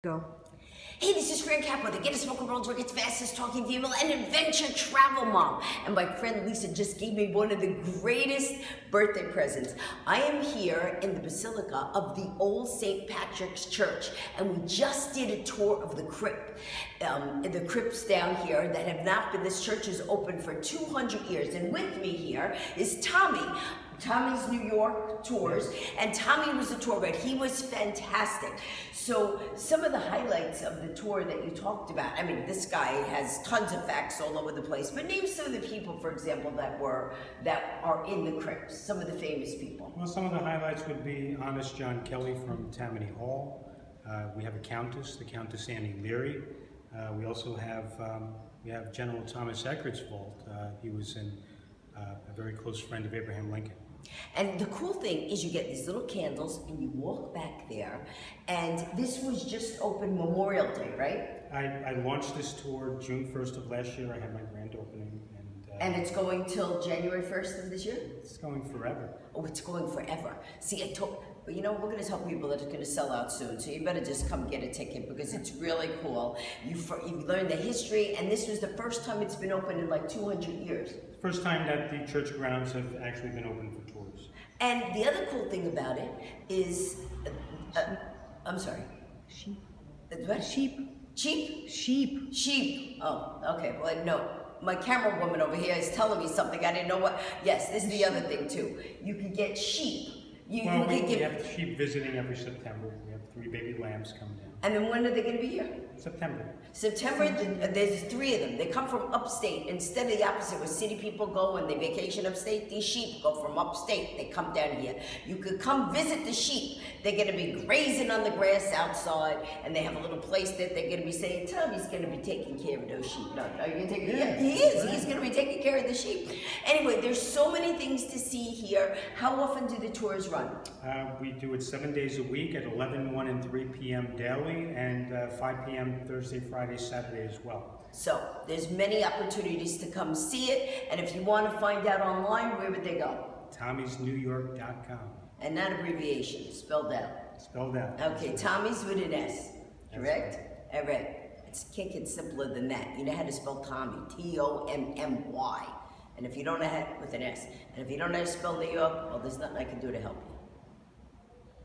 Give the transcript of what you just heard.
Go. Hey, this is Fran Capo, the Get a Smoke World Records fastest talking female and adventure travel mom. And my friend Lisa just gave me one of the greatest birthday presents. I am here in the Basilica of the Old St. Patrick's Church, and we just did a tour of the crypt. The crypts down here that have not been, this church is open for 200 years. And with me here is Tommy's New York tours, and Tommy was a tour guide. He was fantastic. So some of the highlights of the tour that you talked about, I mean, this guy has tons of facts all over the place, but name some of the people, for example, that are in the crypts, some of the famous people. Well, some of the highlights would be Honest John Kelly from Tammany Hall. We have a Countess, the Countess Annie Leary. We also have General Thomas Eckert's vault. He was a very close friend of Abraham Lincoln. And the cool thing is you get these little candles and you walk back there, and this was just open Memorial Day, right? I launched this tour June 1st of last year. I had my grand opening. And it's going till January 1st of this year? It's going forever. Oh, it's going forever. See, but you know, we're going to tell people that it's going to sell out soon, so you better just come get a ticket because it's really cool. You've learned the history, and this was the first time it's been open in like 200 years. First time that the church grounds have actually been open for tours. And the other cool thing about it is, I'm sorry. Sheep. What? Sheep. Sheep? Sheep. Sheep. Oh, okay. Well, no. My camera woman over here is telling me something. I didn't know what. Yes, this is the other thing too. You can get sheep. We have sheep visiting every September. We have 3 baby lambs coming down. And then when are they going to be here? September. There's 3 of them. They come from upstate. Instead of the opposite, where city people go and they vacation upstate, these sheep go from upstate. They come down here. You could come visit the sheep. They're going to be grazing on the grass outside, and they have a little place that they're going to be saying, Tommy's going to be taking care of those sheep. No, are you going to take care? Yeah, he is. He's going to be taking care of the sheep. Anyway, there's so many things to see here. How often do the tours run? We do it 7 days a week at 11, 1, and 3 p.m. daily, and 5 p.m. Thursday, Friday, Saturday as well. So there's many opportunities to come see it, and if you want to find out online, where would they go? Tommy'sNewYork.com. And not abbreviation, spelled out. Spelled out. Okay, Tommy's with an S, correct? Right. All right. It can't get simpler than that. You know how to spell Tommy, T-O-M-M-Y. And if you don't know how, with an S. And if you don't know how to spell New York, well, there's nothing I can do to help you.